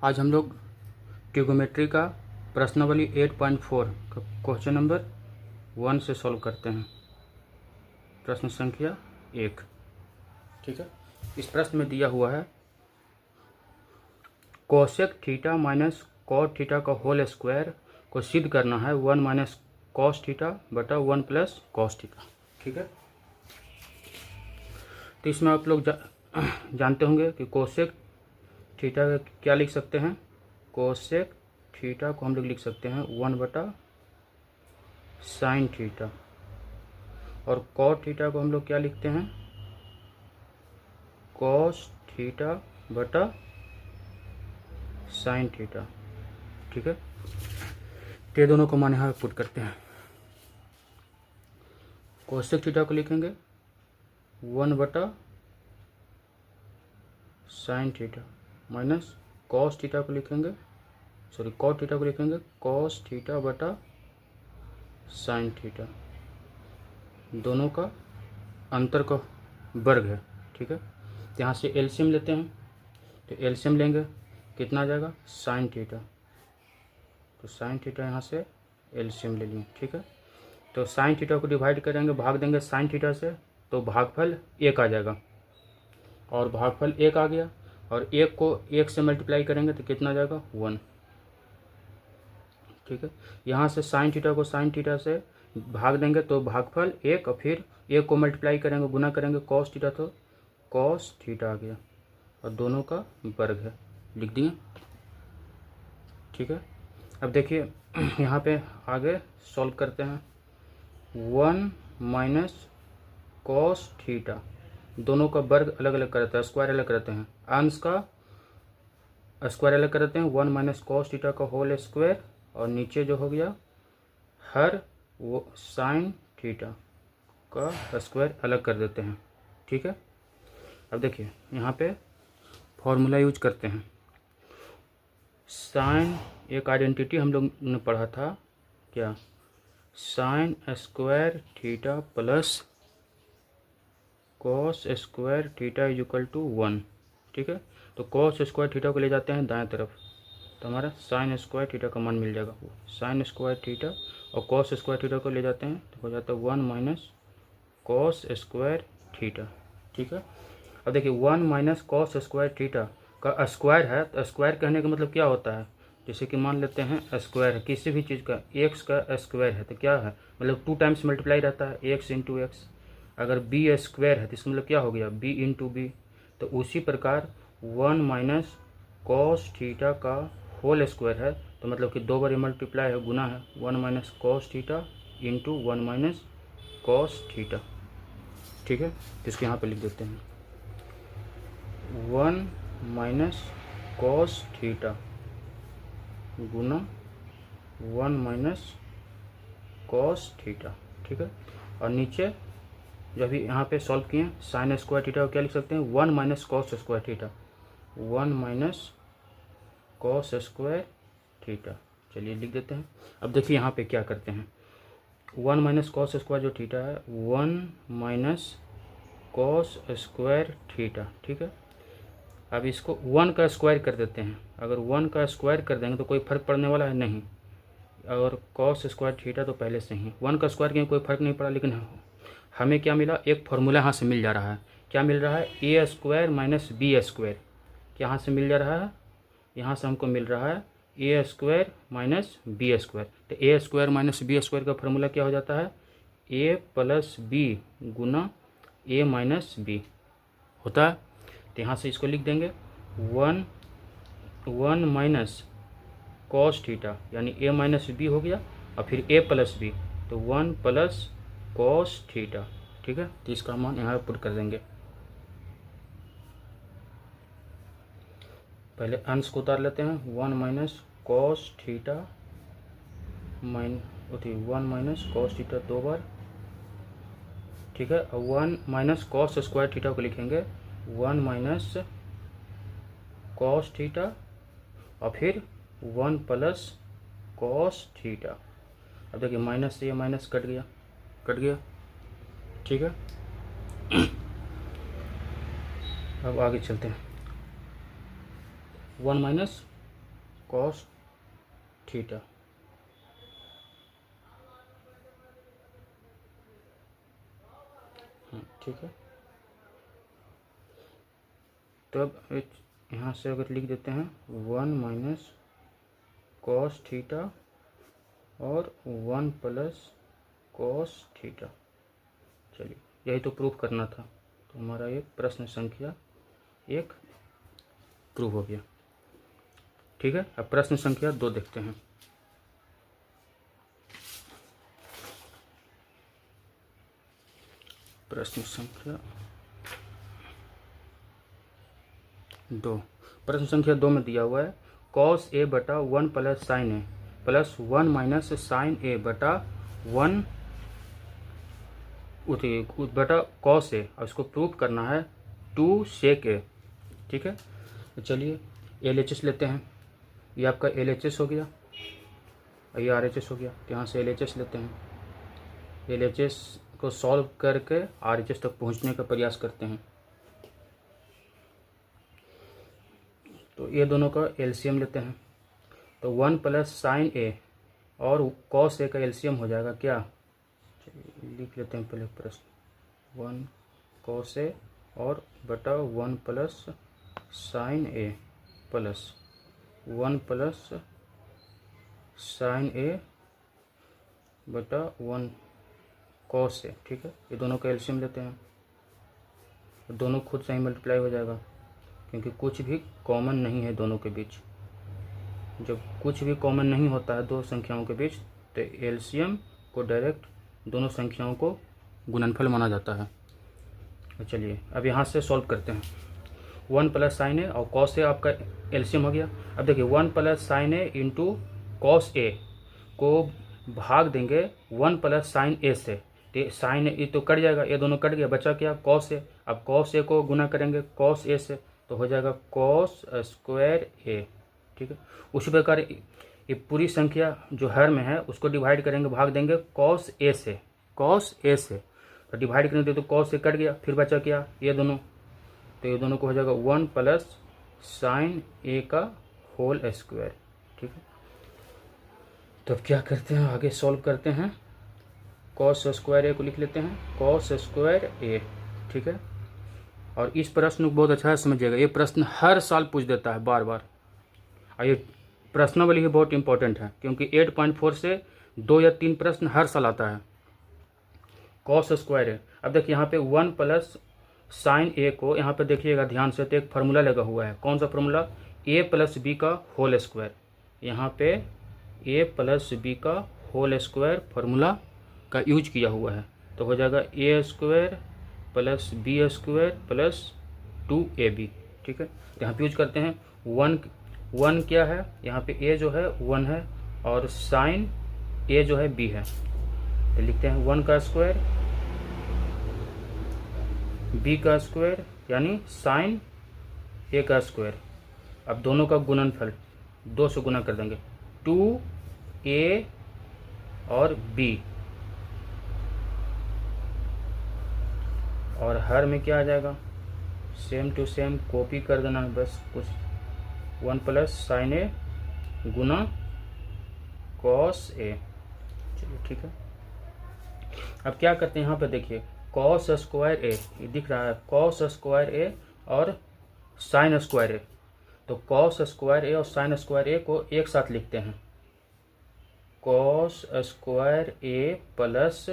आज हम लोग ट्रिगोमेट्री का प्रश्नावली 8.4 का क्वेश्चन नंबर 1 से सॉल्व करते हैं। प्रश्न संख्या 1। ठीक है, इस प्रश्न में दिया हुआ है cosec theta minus cot theta का होल स्क्वायर को सिद्ध करना है 1 माइनस कॉस थीटा बटा 1 प्लस कॉस थीटा। ठीक है, तो इसमें आप लोग जानते होंगे कि कोसेक थीटा का क्या लिख सकते हैं। कोसेक थीटा को हम लोग लिख सकते हैं 1 बटा साइन थीटा, और कॉट थीटा को हम लोग क्या लिखते हैं, कॉस थीटा बटा साइन थीटा। ठीक है, तो ये दोनों को मान यहाँ पुट करते हैं। कोसेक थीटा को लिखेंगे 1 बटा sign theta minus cos theta को लिखेंगे कॉट थीटा को लिखेंगे कॉस थीटा बटा साइन थीटा। दोनों का अंतर का वर्ग है। ठीक है, तो यहाँ से एलसीएम लेते हैं, तो एलसीएम लेंगे कितना आ जाएगा, साइन थीटा। तो साइन थीटा यहाँ से एलसीएम ले लिए। ठीक है, तो साइन थीटा को डिवाइड करेंगे, भाग देंगे साइन थीटा से, तो भागफल 1 आ जाएगा, और भागफल 1 आ गया, और 1 को 1 से मल्टीप्लाई करेंगे तो कितना आ जाएगा, 1। ठीक है, यहाँ से साइन थीटा को साइन थीटा से भाग देंगे तो भागफल 1, और फिर 1 को मल्टीप्लाई करेंगे, गुना करेंगे कॉस थीटा, तो कॉस थीटा आ गया, और दोनों का वर्ग है, लिख दिए। ठीक है, अब देखिए यहाँ पे आगे सॉल्व करते हैं। 1 माइनस कॉस थीटा, दोनों का वर्ग अलग अलग करते हैं, स्क्वायर अलग करते हैं, अंश का स्क्वायर अलग करते हैं, 1 माइनस कॉस थीटा का होल स्क्वायर, और नीचे जो हो गया हर वो साइन थीटा का स्क्वायर अलग कर देते हैं। ठीक है, अब देखिए यहाँ पे फॉर्मूला यूज करते हैं। साइन एक आइडेंटिटी हम लोग ने पढ़ा था, क्या, sine square theta plus cos square theta is equal to 1। ठीक है, तो कॉस स्क्वायर थीटा को ले जाते हैं दाएं तरफ, तो हमारा साइन स्क्वायर थीटा का मान मिल जाएगा। साइन स्क्वायर थीटा और कॉस स्क्वायर थीटा को ले जाते हैं तो हो जाता है 1 माइनस कॉस स्क्वायर थीटा। ठीक है, अब देखिए 1 माइनस कॉस स्क्वायर थीटा का स्क्वायर है, तो स्क्वायर कहने का मतलब क्या होता है, जैसे कि मान लेते हैं स्क्वायर है किसी भी चीज़ का, एक्स का स्क्वायर है तो क्या है, मतलब 2 टाइम्स मल्टीप्लाई रहता है, एक्स इंटू एक्स। अगर बी स्क्वायर है तो इसका मतलब क्या हो गया, बी इंटू बी। तो उसी प्रकार 1 माइनस कॉस थीटा का होल स्क्वायर है, तो मतलब कि 2 बार मल्टीप्लाई है, गुना है, 1 minus cos theta into 1 minus cos theta. ठीक है, तो इसको यहाँ पे लिख देते हैं 1 माइनस कॉस थीटा गुना 1 माइनस कॉस थीटा। ठीक है, और नीचे जब भी यहाँ पे सॉल्व किए साइन स्क्वायर थीटा को क्या लिख सकते हैं, 1 minus cos square theta, 1 minus cos square theta. चलिए लिख देते हैं। अब देखिए यहाँ पे क्या करते हैं, 1 माइनस कॉस स्क्वायर जो थीटा है, 1 माइनस कॉस स्क्वायर थीटा। ठीक है, अब इसको 1 का स्क्वायर कर देते हैं। अगर 1 का स्क्वायर कर देंगे तो कोई फर्क पड़ने वाला है नहीं, और कॉस स्क्वायर थीटा तो पहले से ही 1 का स्क्वायर किया कोई फर्क नहीं पड़ा, लेकिन हमें क्या मिला, एक फॉर्मूला यहाँ से मिल जा रहा है। क्या मिल रहा है, ए स्क्वायर माइनस बी स्क्वायर। यहाँ से मिल जा रहा है, यहाँ से हमको मिल रहा है ए स्क्वायर माइनस बी स्क्वायर। तो ए स्क्वायर माइनस बी स्क्वायर का फॉर्मूला क्या हो जाता है, ए प्लस बी गुना ए माइनस बी होता है। तो यहाँ से इसको लिख देंगे 1 माइनस कॉस थीटा, यानी ए माइनस बी हो गया, और फिर ए प्लस बी, तो 1 प्लस कॉस थीटा। ठीक है, तो इसका मान यहाँ पुट कर देंगे। पहले अंश को उतार लेते हैं, 1 minus cos theta 1 minus cos theta 2 बार। ठीक है, 1 माइनस कॉस स्क्वायर थीटा को लिखेंगे 1 माइनस कॉस थीटा, और फिर 1 प्लस कॉस थीटा। अब देखिए माइनस से ये माइनस कट गया। ठीक है, अब आगे चलते हैं। 1 माइनस कॉस थीटा। ठीक है, तब यहाँ से अगर लिख देते हैं 1 माइनस कॉस थीटा और 1 प्लस कॉस थीटा। चलिए, यही तो प्रूफ करना था, तो हमारा ये प्रश्न संख्या 1 प्रूफ हो गया। ठीक है, अब प्रश्न संख्या 2 देखते हैं। प्रश्न संख्या 2, प्रश्न संख्या 2 में दिया हुआ है कॉस ए बटा 1 प्लस साइन ए प्लस 1 माइनस साइन ए बटा 1 बटा कॉस ए, और इसको प्रूफ करना है 2 सेक ए। ठीक है, तो चलिए LHS लेते हैं। ये आपका LHS हो गया और ये RHS हो गया, तो यहाँ से LHS लेते हैं। LHS को सॉल्व करके RHS तक पहुँचने का प्रयास करते हैं। तो ये दोनों का LCM लेते हैं, तो 1 प्लस साइन ए और कॉस ए का LCM हो जाएगा क्या, लिख लेते हैं पहले प्रश्न। 1 कॉस ए और बटा 1 प्लस साइन ए प्लस 1 प्लस साइन ए बटा 1 कॉस ए। ठीक है, ये दोनों का LCM लेते हैं, दोनों खुद से ही मल्टीप्लाई हो जाएगा, क्योंकि कुछ भी कॉमन नहीं है दोनों के बीच। जब कुछ भी कॉमन नहीं होता है दो संख्याओं के बीच, तो LCM को डायरेक्ट दोनों संख्याओं को गुणनफल माना जाता है। तो चलिए अब यहाँ से सॉल्व करते हैं। 1 प्लस साइन ए और कॉस ए आपका LCM हो गया। अब देखिए 1 plus sign A into cos A को भाग देंगे 1 प्लस साइन ए से, तो साइन ए तो कट जाएगा, ये दोनों कट गया, बचा क्या कॉस ए। अब कॉस ए को गुना करेंगे कॉस ए से, तो हो जाएगा कॉस स्क्वायर ए। ठीक है, उसी प्रकार ये पूरी संख्या जो हर में है उसको डिवाइड करेंगे, भाग देंगे कॉस ए से, कॉस ए से, तो डिवाइड करेंगे तो कॉस से कट गया, फिर बचा क्या ये दोनों, तो ये दोनों को हो जाएगा 1 प्लस साइन ए का होल स्क्वायर। ठीक है, तो अब क्या करते हैं, आगे सॉल्व करते हैं। कॉस स्क्वायर ए को लिख लेते हैं, कॉस स्क्वायर ए। ठीक है, और इस प्रश्न को बहुत अच्छा है समझिएगा, ये प्रश्न हर साल पूछ देता है बार बार, और ये प्रश्नावली ही बहुत इंपॉर्टेंट है, क्योंकि 8.4 से 2 या 3 प्रश्न हर साल आता है। कॉस स्क्वायर ए, अब देखिए यहाँ पे 1 प्लस साइन ए को यहाँ पे देखिएगा ध्यान से, तो एक फार्मूला लगा हुआ है, कौन सा फार्मूला, a प्लस बी का होल स्क्वायर। यहाँ पे a प्लस बी का होल स्क्वायर फार्मूला का यूज किया हुआ है, तो हो जाएगा a square plus B square plus 2ab। ठीक है, तो यहाँ पे यूज करते हैं 1 क्या है, यहाँ पे a जो है 1 है और साइन a जो है b है, तो लिखते हैं 1 का स्क्वायर b का स्क्वायर यानी साइन a का स्क्वायर। अब दोनों का गुणनफल 2 से गुना कर देंगे, 2a और b, और हर में क्या आ जाएगा, सेम टू सेम कॉपी कर देना है बस कुछ, 1 plus sign A Guna cos A. चलिए ठीक है, अब क्या करते हैं, यहाँ पे देखिए कॉस स्क्वायर ए, ये दिख रहा है कॉस स्क्वायर ए और साइन स्क्वायर ए, तो कॉस स्क्वायर ए और साइन स्क्वायर ए को एक साथ लिखते हैं, कॉस स्क्वायर ए प्लस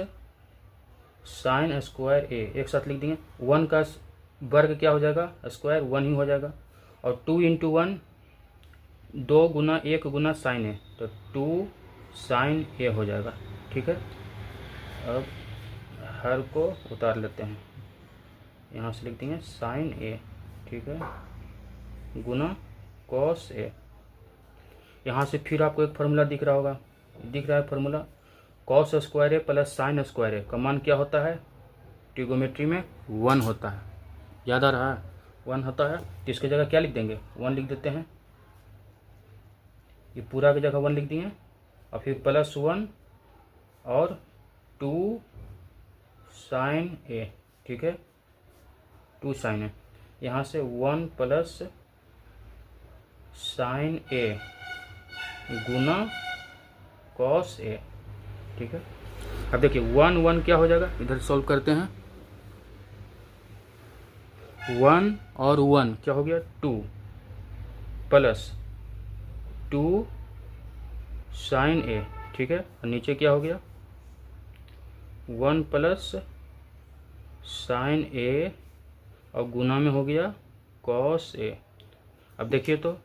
साइन स्क्वायर ए एक साथ लिख देंगे। 1 का वर्ग क्या हो जाएगा, स्क्वायर 1 ही हो जाएगा, और 2 इंटू 1 2 गुना 1 गुना साइन ए, तो 2 साइन ए हो जाएगा। ठीक है, अब हर को उतार लेते हैं, यहाँ से लिख देंगे साइन ए। ठीक है, गुना कॉस ए। यहाँ से फिर आपको एक फार्मूला दिख रहा होगा, दिख रहा है फार्मूला, कॉस स्क्वायर ए प्लस साइन स्क्वायर ए का मान क्या होता है, ट्रिगोमेट्री में 1 होता है, याद आ रहा है 1 होता है, तो इसकी जगह क्या लिख देंगे, 1 लिख देते हैं, ये पूरा की जगह 1 लिख दिए, और फिर प्लस 1 और 2 साइन ए। ठीक है, 2 साइन ए, यहाँ से 1 plus sign A Guna cos A, ठीक है। अब देखिए 1 1 क्या हो जाएगा, इधर सॉल्व करते हैं। 1 और 1 क्या हो गया 2 प्लस 2 साइन ए, ठीक है। और नीचे क्या हो गया 1 प्लस साइन ए और गुना में हो गया कॉस ए। अब देखिए तो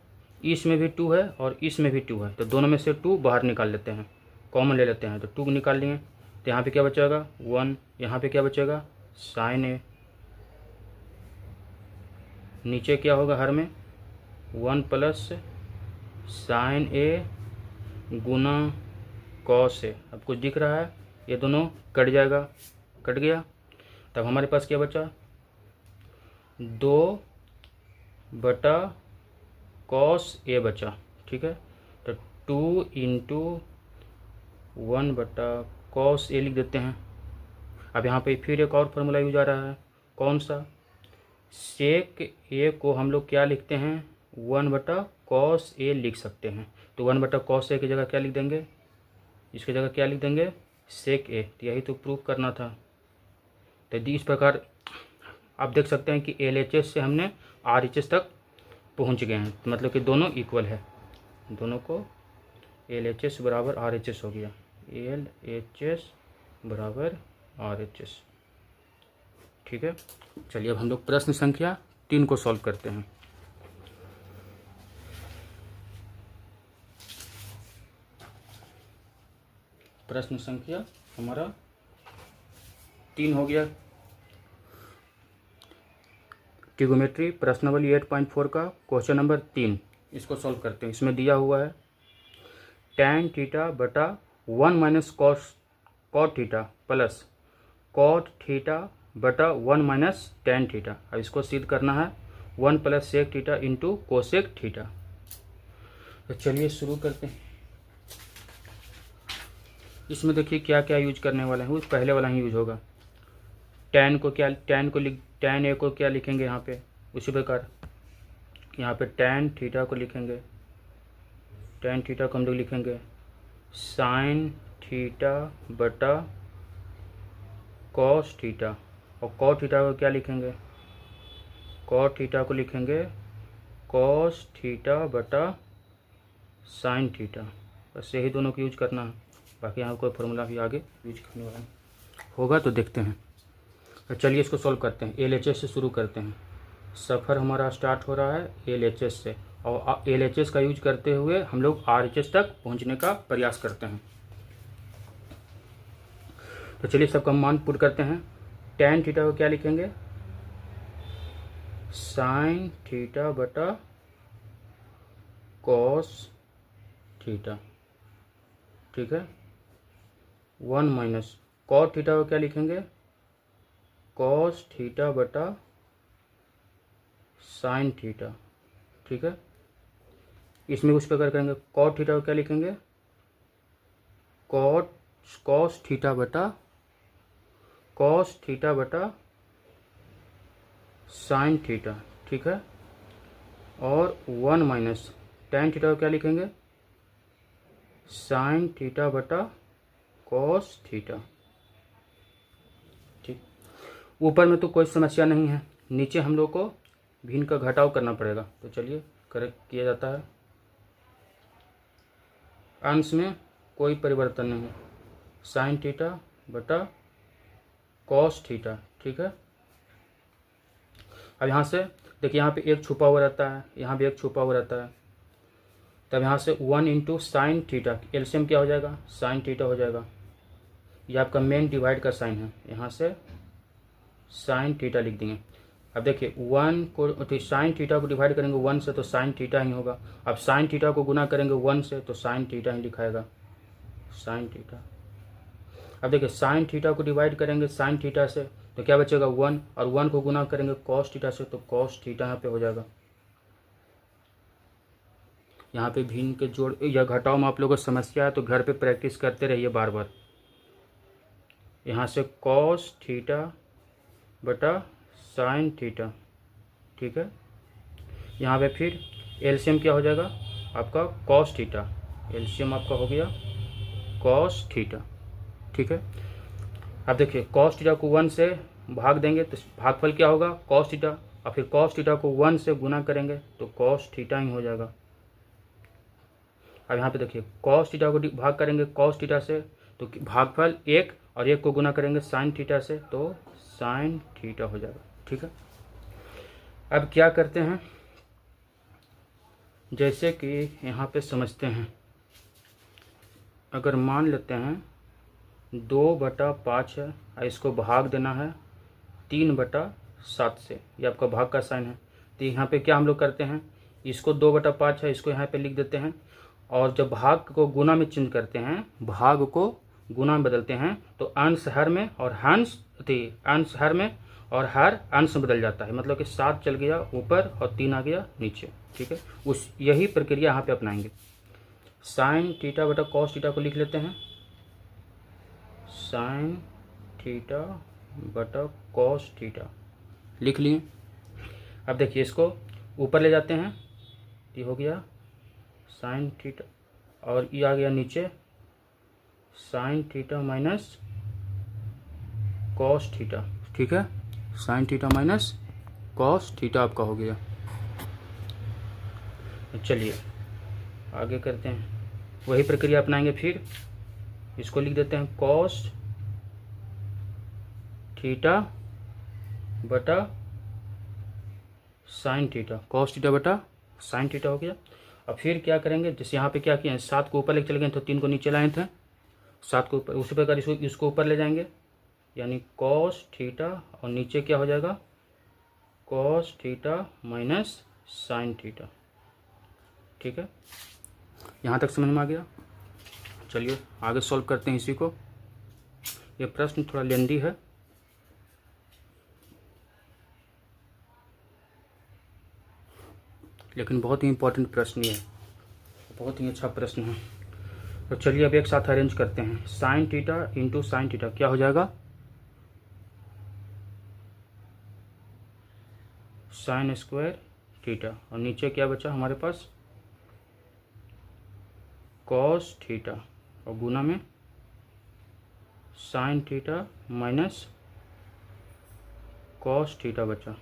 इसमें भी 2 है और इसमें भी 2 है, तो दोनों में से 2 बाहर निकाल लेते हैं, कॉमन ले लेते हैं। तो 2 निकाल लिए, तो यहाँ पे क्या बचेगा 1, यहाँ पे क्या बचेगा साइन ए, नीचे क्या होगा हर में 1 plus sign A Guna cos A. अब कुछ दिख रहा है, ये दोनों कट जाएगा, कट गया। तब हमारे पास क्या बचा 2 बटा कॉस ए बचा, ठीक है। तो 2 इंटू 1 बटा कॉस ए लिख देते हैं। अब यहाँ पे फिर एक और फार्मूला यूज आ रहा है, कौन सा, सेक ए को हम लोग क्या लिखते हैं 1 बटा कॉस ए लिख सकते हैं। तो 1 बटा कॉस ए की जगह क्या लिख देंगे, इसकी जगह क्या लिख देंगे सेक ए। तो यही तो प्रूफ करना था। तो इस प्रकार आप देख सकते हैं कि LHS से हमने RHS तक पहुंच गए हैं, मतलब कि दोनों इक्वल है, दोनों को LHS बराबर RHS हो गया, LHS बराबर RHS, ठीक है। चलिए अब हम लोग प्रश्न संख्या 3 को सॉल्व करते हैं। प्रश्न संख्या हमारा 3 हो गया। ट्रिगोमेट्री प्रश्नावली 8.4 का क्वेश्चन नंबर 3, इसको सॉल्व करते हैं। इसमें दिया हुआ है tan थीटा बटा 1 minus cot theta plus cot theta बटा 1 माइनस tan थीटा। अब इसको सिद्ध करना है 1 plus sec theta into cosec theta. तो चलिए शुरू करते हैं। इसमें देखिए क्या क्या यूज करने वाले हैं, वो पहले वाला ही यूज होगा। tan ए को क्या लिखेंगे यहाँ पे, उसी प्रकार यहाँ पे tan थीटा को लिखेंगे, tan थीटा को हम लोग लिखेंगे साइन थीटा बटा कॉस थीटा, और कॉट थीटा को क्या लिखेंगे, कॉट थीटा को लिखेंगे कॉस थीटा बटा साइन थीटा। बस यही दोनों को यूज करना है, बाकी यहाँ कोई फॉर्मूला भी आगे यूज करने वाला होगा तो देखते हैं। तो चलिए इसको सॉल्व करते हैं। LHS से शुरू करते हैं। सफ़र हमारा स्टार्ट हो रहा है LHS से, और LHS का यूज करते हुए हम लोग RHS तक पहुंचने का प्रयास करते हैं। तो चलिए सबका मान पुट करते हैं। tan थीटा को क्या लिखेंगे साइन थीटा बटा कॉस थीटा, ठीक है। 1 माइनस कॉट थीटा को क्या लिखेंगे कॉस थीटा बटा साइन थीटा, ठीक है। इसमें कुछ प्रकार करेंगे, कॉट थीटा को क्या लिखेंगे कॉस थीटा बटा साइन थीटा, ठीक है। और 1 माइनस tan थीटा को क्या लिखेंगे साइन थीटा बटा कॉस थीटा, ठीक। ऊपर में तो कोई समस्या नहीं है, नीचे हम लोग को भिन्न का घटाव करना पड़ेगा। तो चलिए करेक्ट किया जाता है। अंश में कोई परिवर्तन नहीं है, साइन थीटा बटा कॉस थीटा, ठीक है। अब यहाँ से देखिए, यहाँ पे एक छुपा हुआ रहता है, यहाँ भी एक छुपा हुआ रहता है। तब यहाँ से 1 इंटू साइन थीटा, एलसीएम क्या हो जाएगा साइन थीटा हो जाएगा। ये आपका मेन डिवाइड का साइन है, यहाँ से साइन थीटा लिख देंगे। अब देखिए 1 को तो साइन थीटा को डिवाइड करेंगे 1 से तो साइन थीटा ही होगा। अब साइन थीटा को गुना करेंगे 1 से तो साइन थीटा ही लिखाएगा साइन थीटा। अब देखिए साइन थीटा को डिवाइड करेंगे साइन थीटा से तो क्या बचेगा 1, और 1 को गुना करेंगे कॉस थीटा से तो कॉस थीटा यहाँ पे हो जाएगा। यहाँ पे भिन्न के जोड़ या घटाव में आप लोगों को समस्या है तो घर पे प्रैक्टिस करते रहिए बार बार। यहाँ से कॉस थीटा बटा साइन थीटा, ठीक है। यहाँ पे फिर एलसीएम क्या हो जाएगा आपका कॉस थीटा, एलसीएम आपका हो गया कॉस थीटा। ठीक है, अब देखिए कॉस थीटा को 1 से भाग देंगे तो भागफल क्या होगा कॉस थीटा, और फिर कॉस थीटा को 1 से गुना करेंगे तो कॉस थीटा ही हो जाएगा। अब यहाँ पे देखिए कॉस थीटा को भाग करेंगे कॉस थीटा से तो भागफल 1 और 1 को गुना करेंगे साइन थीटा से तो साइन थीटा हो जाएगा। ठीक है, अब क्या करते हैं, जैसे कि यहाँ पे समझते हैं, अगर मान लेते हैं 2/5 है और इसको भाग देना है 3/7 से, ये आपका भाग का साइन है। तो यहाँ पे क्या हम लोग करते हैं, इसको 2/5 है इसको यहाँ पे लिख देते हैं, और जब भाग को गुना में चेंज करते हैं, भाग को गुना में बदलते हैं तो अंश हर में और अंश हर में और हर अंश में बदल जाता है। मतलब कि 7 चल गया ऊपर और 3 आ गया नीचे। ठीक है, उस यही प्रक्रिया यहाँ पे अपनाएंगे। साइन थीटा बटा कॉस थीटा को लिख लेते हैं, साइन थीटा बटा कॉस थीटा लिख लिए। अब देखिए इसको ऊपर ले जाते हैं, ये हो गया साइन थीटा और ये आ गया नीचे sign theta minus cos theta. ठीक है, sine theta minus cos theta आपका हो गया। चलिए आगे करते हैं, वही प्रक्रिया अपनाएंगे। फिर इसको लिख देते हैं कॉस थीटा बटा साइन थीटा, कॉस थीटा बटा साइन थीटा हो गया। अब फिर क्या करेंगे, जैसे यहाँ पे क्या किए हैं 7 को ऊपर लेके चले गए तो 3 को नीचे लाए थे, 7 को ऊपर, उसी प्रकार इसको ऊपर ले जाएंगे यानी कॉस थीटा और नीचे क्या हो जाएगा cos theta minus sign theta. ठीक है, यहाँ तक समझ में आ गया। चलिए आगे सॉल्व करते हैं इसी को। ये प्रश्न थोड़ा लेंदी है, लेकिन बहुत ही इंपॉर्टेंट प्रश्न ये है, बहुत ही अच्छा प्रश्न है। तो चलिए अब एक साथ अरेंज करते हैं। Sign theta into sine theta क्या हो जाएगा साइन स्क्वायर थीटा, और नीचे क्या बचा हमारे पास कॉस थीटा और गुना में sine theta minus cos theta बचा।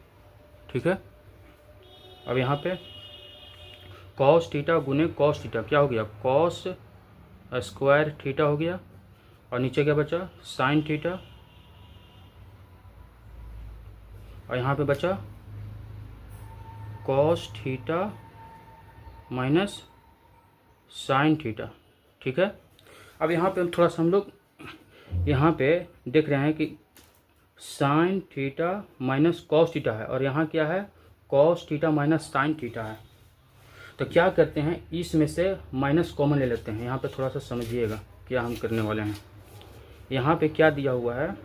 ठीक है, अब यहाँ पे कॉस थीटा गुने कॉस थीटा क्या हो गया कॉस स्क्वायर थीटा हो गया, और नीचे क्या बचा साइन थीटा, और यहाँ पे बचा cos theta minus sign theta. ठीक है, अब यहाँ पे थोड़ा सा हम लोग यहाँ पे देख रहे हैं कि sign theta minus cos theta है और यहाँ क्या है cos theta minus sine theta है। तो क्या करते हैं, इसमें से माइनस कॉमन ले लेते हैं। यहाँ पे थोड़ा सा समझिएगा क्या हम करने वाले हैं। यहाँ पे क्या दिया हुआ है,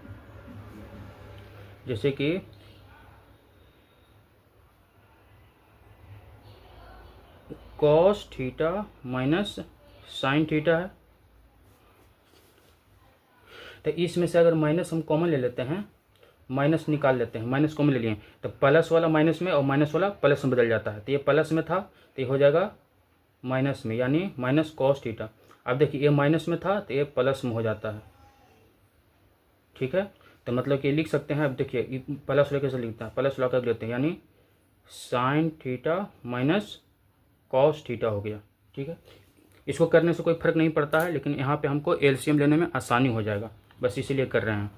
जैसे कि cos theta minus sine theta है, तो इसमें से अगर माइनस हम कॉमन ले लेते हैं, माइनस निकाल लेते हैं, माइनस कॉमन ले लिए तो प्लस वाला माइनस में और माइनस वाला प्लस में बदल जाता है। तो ये प्लस में था तो ये हो जाएगा माइनस में, यानी माइनस कॉस थीटा। अब देखिए ये माइनस में था तो ये प्लस में हो जाता है। ठीक है, तो मतलब कि लिख सकते हैं, अब देखिए प्लस वाला कैसे लिखते हैं, प्लस वाला कर लेते हैं यानी sine theta minus cos theta हो गया। ठीक है, इसको करने से कोई फर्क नहीं पड़ता है, लेकिन यहाँ पे हमको एलसीएम लेने में आसानी हो जाएगा, बस इसीलिए कर रहे हैं।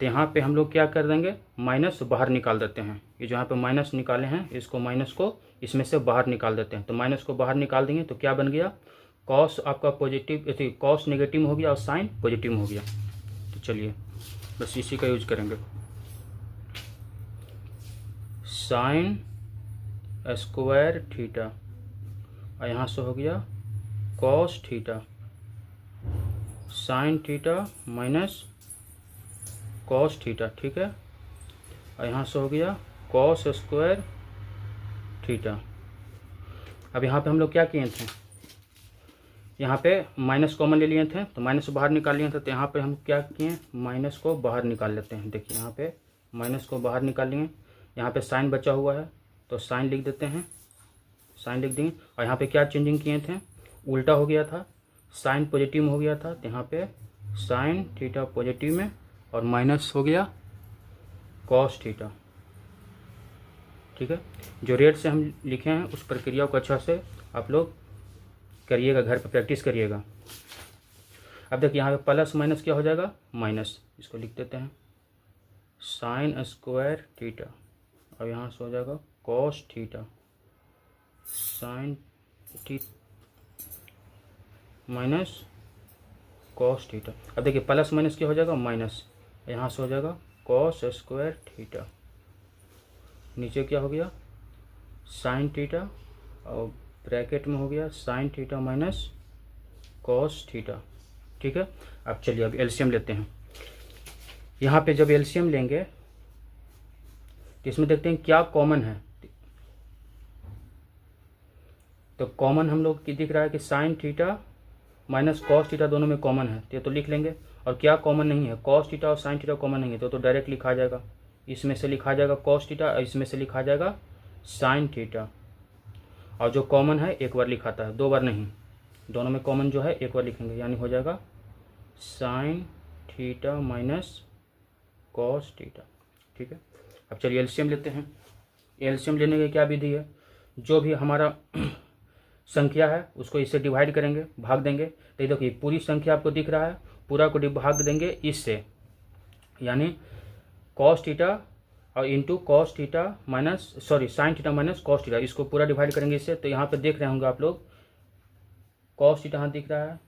तो यहाँ पे हम लोग क्या कर देंगे, माइनस बाहर निकाल देते हैं। ये जो यहाँ पे माइनस निकाले हैं, इसको माइनस को इसमें से बाहर निकाल देते हैं। तो माइनस को बाहर निकाल देंगे तो क्या बन गया, कॉस आपका पॉजिटिव, कॉस नेगेटिव हो गया और साइन पॉजिटिव हो गया। तो चलिए बस इसी का यूज करेंगे, साइन स्क्वायर थीटा और यहाँ से हो गया cos theta sine theta minus cos theta. ठीक है, और यहाँ से हो गया कॉस स्क्वायर थीटा। अब यहाँ पे हम लोग क्या किए थे, यहाँ पे माइनस कॉमन ले लिए थे तो माइनस को बाहर निकाल लिए थे। तो यहाँ पे हम क्या किए, माइनस को बाहर निकाल लेते हैं। देखिए यहाँ पे माइनस को बाहर निकाल लिए, यहाँ पे साइन बचा हुआ है तो साइन लिख देते हैं, साइन लिख देंगे। और यहाँ पे क्या चेंजिंग किए थे, उल्टा हो गया था, साइन पॉजिटिव में हो गया था, तो यहाँ पे साइन थीटा पॉजिटिव में और माइनस हो गया कॉस थीटा। ठीक है, जो रेट से हम लिखे हैं उस प्रक्रिया को अच्छा से आप लोग करिएगा, घर पर प्रैक्टिस करिएगा। अब देखिए यहाँ पे प्लस माइनस क्या हो जाएगा, माइनस, इसको लिख देते हैं साइन स्क्वायर थीटा, और यहाँ से हो जाएगा cos theta sine minus cos theta. अब देखिए प्लस माइनस क्या हो जाएगा, माइनस, यहाँ से हो जाएगा कॉस स्क्वायर थीटा, नीचे क्या हो गया साइन थीटा, और ब्रैकेट में हो गया sine theta minus cos theta. ठीक है, अब चलिए अब एलसीएम लेते हैं। यहाँ पे जब एलसीएम लेंगे तो इसमें देखते हैं क्या कॉमन है। तो कॉमन हम लोग की दिख रहा है कि sign theta minus cos theta दोनों में कॉमन है, तो ये तो लिख लेंगे। और क्या कॉमन नहीं है, कॉस थीटा और साइन थीटा कॉमन नहीं है, तो डायरेक्ट लिखा जाएगा, इसमें से लिखा जाएगा कॉस थीटा और इसमें से लिखा जाएगा साइन थीटा। और जो कॉमन है एक बार लिखाता है, 2 बार नहीं, दोनों में कॉमन जो है एक बार लिखेंगे, यानी हो जाएगा sign theta minus cos theta. ठीक है, अब चलिए एलसीएम लेते हैं। एलसीएम लेने की क्या विधि है, जो भी हमारा संख्या है उसको इससे डिवाइड करेंगे, भाग देंगे। तो देखिए पूरी संख्या आपको दिख रहा है, पूरा को भाग देंगे इससे, यानी कॉस थीटा और into cos theta minus sign theta minus cos theta, इसको पूरा डिवाइड करेंगे इससे। तो यहाँ पे देख रहे होंगे आप लोग कॉस थीटा यहाँ दिख रहा है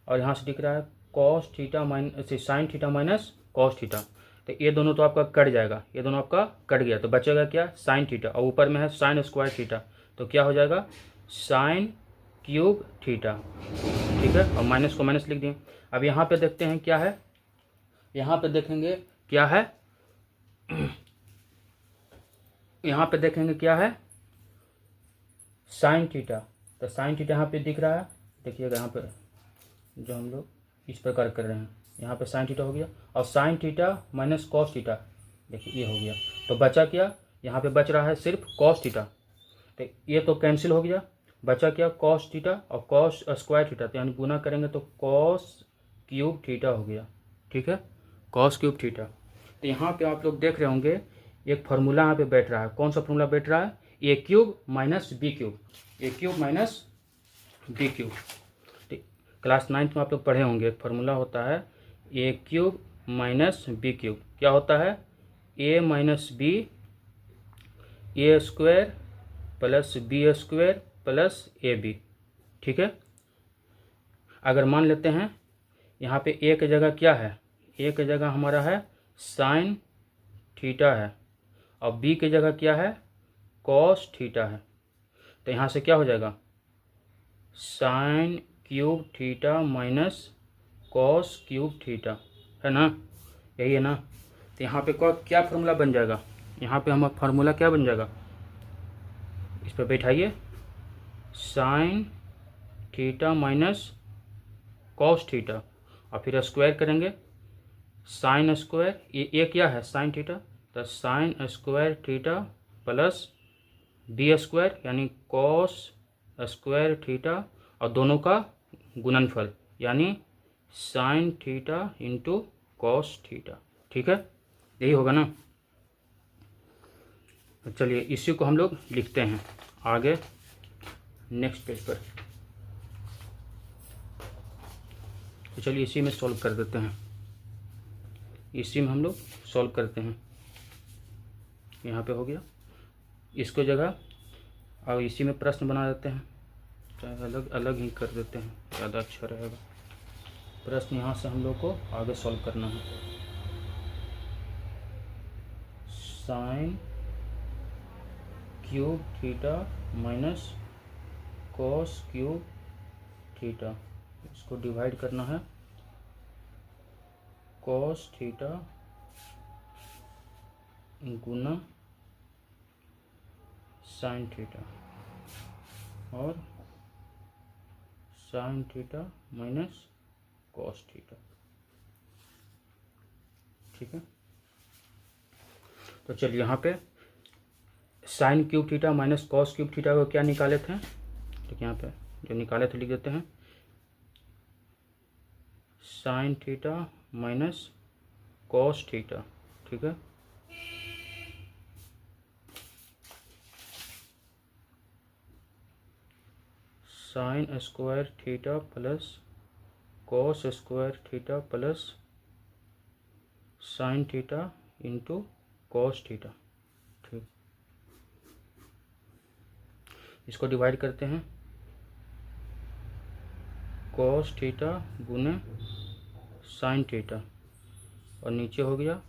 और यहाँ से दिख रहा है cos theta minus sign theta minus cos theta. तो ये दोनों तो आपका कट जाएगा, ये दोनों आपका कट गया, तो बचेगा क्या साइन थीटा, और ऊपर में है साइन स्क्वायर थीटा, तो क्या हो जाएगा साइन क्यूब थीटा। ठीक है, और माइनस को माइनस लिख दिए। अब यहाँ पे देखते हैं क्या है, यहाँ पे देखेंगे क्या है, यहाँ पे देखेंगे क्या है साइन थीटा। तो साइन थीटा यहाँ पे दिख रहा है, देखिएगा यहाँ पे जो हम लोग इस प्रकार कर रहे हैं, यहाँ पे साइन थीटा हो गया और sign theta minus cos theta, देखिए ये हो गया। तो बचा क्या, यहाँ पे बच रहा है सिर्फ कॉस थीटा, तो ये तो कैंसिल हो गया, बचा क्या कॉस थीटा और कॉस स्क्वायर थीटा, तो यानी गुना करेंगे तो कॉस क्यूब थीटा हो गया। ठीक है, कॉस क्यूब थीटा। तो यहाँ पे आप लोग देख रहे होंगे एक फार्मूला यहाँ पे बैठ रहा है, कौन सा फार्मूला बैठ रहा है, a cube minus b cube, a cube minus b cube. Class 9th में आप लोग पढ़े होंगे, एक फार्मूला होता है a cube minus b cube, क्या होता है a minus b a square plus B square plus a b. ठीक है, अगर मान लेते हैं यहाँ पे ए की जगह क्या है, ए की जगह हमारा है साइन थीटा है और बी की जगह क्या है कॉस थीटा है, तो यहाँ से क्या हो जाएगा sine cube theta minus cos cube theta, है ना, यही है ना। तो यहाँ पे क्या फार्मूला बन जाएगा, यहाँ पे हमारा फार्मूला क्या बन जाएगा, इस पर बैठाइए sine theta minus cos theta और फिर स्क्वायर करेंगे साइन स्क्वायर, ये क्या है साइन थीटा, तो sine square theta plus B square यानी कॉस स्क्वायर थीटा और दोनों का गुणनफल यानी sine theta into cos theta. ठीक है, यही होगा ना। चलिए इसी को हम लोग लिखते हैं आगे नेक्स्ट पेज पर। तो चलिए इसी में सॉल्व कर देते हैं, इसी में हम लोग सॉल्व करते हैं। यहाँ पे हो गया, इसको जगह और इसी में प्रश्न बना देते हैं, चाहे अलग अलग ही कर देते हैं, ज़्यादा अच्छा रहेगा। प्रश्न यहाँ से हम लोग को आगे सॉल्व करना है। Sine cube theta minus cos cube theta, इसको डिवाइड करना है कॉस थीटा गुना साइन थीटा और sign theta minus cos theta. ठीक है, तो चलिए यहाँ पे sine cube theta minus cos cube theta को क्या निकाले थे, तो यहाँ पे जो निकाले थे लिख देते हैं, sign theta minus cos theta, ठीक है। Sign square theta plus cos square theta plus sign theta into cos theta, ठीक। इसको डिवाइड करते हैं, कॉस थीटा गुने साइन थीटा, और नीचे हो गया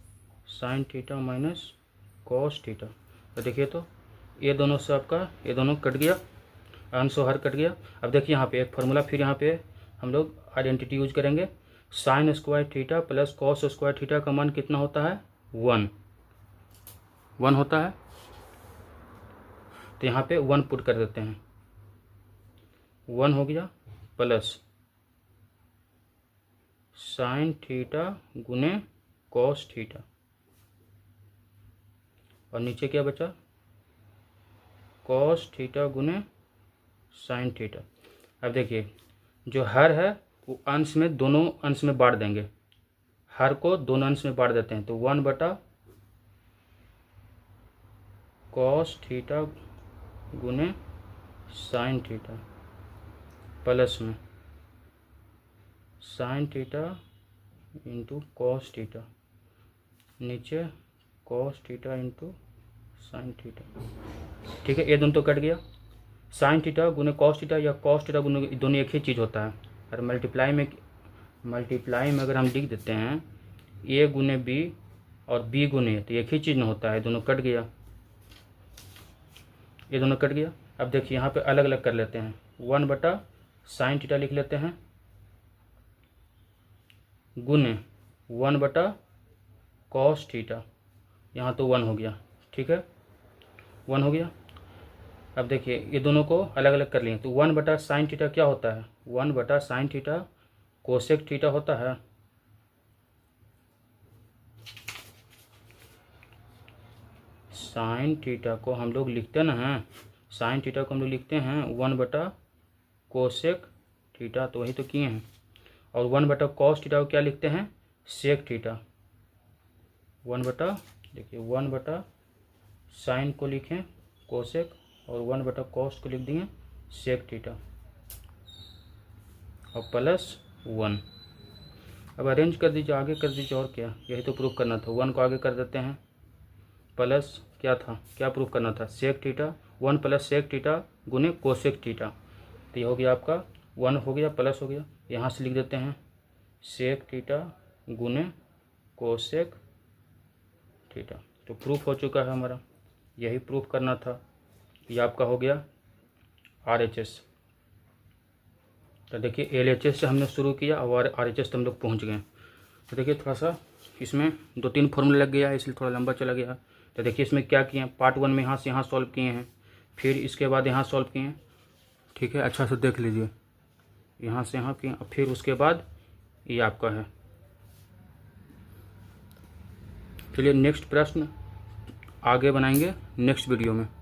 sine theta minus cos theta. तो देखिए, तो ये दोनों से आपका ये दोनों कट गया, अंश और हर कट गया। अब देखिए यहाँ पे एक फार्मूला, फिर यहाँ पे हम लोग आइडेंटिटी यूज करेंगे। Sine square theta plus cos square theta का मान कितना होता है? 1 होता है। तो यहाँ पे 1 पुट कर देते हैं, 1 हो गया प्लस साइन थीटा गुने कॉस थीटा, और नीचे क्या बचा? कॉस थीटा गुने साइन थीटा। अब देखिए, जो हर है वो अंश में, दोनों अंश में बांट देंगे, हर को दोनों अंश में बांट देते हैं। तो 1 बटा कॉस थीटा गुने साइन थीटा प्लस में sine theta into cos theta, नीचे cos theta into sine theta, ठीक है। ये दोनों तो कट गया। साइन थीटा गुने कॉस थीटा या कॉस थीटा गुने, दोनों एक ही चीज़ होता है। और मल्टीप्लाई में अगर हम लिख देते हैं ए गुने बी और बी गुने, तो एक ही चीज़ में होता है, दोनों कट गया, ये दोनों कट गया। अब देखिए यहाँ पे अलग अलग कर लेते हैं, 1 बटा साइन थीटा लिख लेते हैं गुने 1 बटा कॉस थीटा, यहाँ तो 1 हो गया, ठीक है, 1 हो गया। अब देखिए ये दोनों को अलग अलग कर लिए, तो 1 बटा साइन थीटा क्या होता है? 1 बटा साइन थीटा कोसेक थीटा होता है। साइन थीटा को हम लोग लिखते ना हैं, साइन थीटा को हम लोग लिखते हैं 1 बटा कोसेक थीटा, तो वही तो किए हैं। और 1 बटा कॉस थीटा को क्या लिखते हैं? सेक थीटा। 1 बटा, देखिए 1 बटा साइन को लिखें कोसेक, और 1 बटा कॉस को लिख दिए सेक थीटा, और प्लस 1। अब अरेंज कर दीजिए, आगे कर दीजिए, और क्या, यही तो प्रूफ करना था। 1 को आगे कर देते हैं, प्लस क्या था, क्या प्रूफ करना था? Sec theta, 1 plus sec theta गुने कोसेक थीटा। तो ये हो गया आपका 1 हो गया, प्लस हो गया, यहाँ से लिख देते हैं सेक थीटा गुने कोसेक थीटा। तो प्रूफ हो चुका है हमारा, यही प्रूफ करना था। ये आपका हो गया RHS। तो देखिए LHS से हमने शुरू किया और RHS तक हम लोग पहुँच गए। तो देखिए थोड़ा सा इसमें 2-3 फॉर्मूला लग गया, इसलिए थोड़ा लंबा चला गया। तो देखिए इसमें क्या किए हैं, पार्ट 1 में यहाँ से यहाँ सॉल्व किए हैं, फिर इसके बाद यहाँ सॉल्व किए हैं, ठीक है, अच्छा से देख लीजिए, यहाँ से यहाँ किए, फिर उसके बाद ये आपका है। चलिए नेक्स्ट प्रश्न आगे बनाएंगे नेक्स्ट वीडियो में।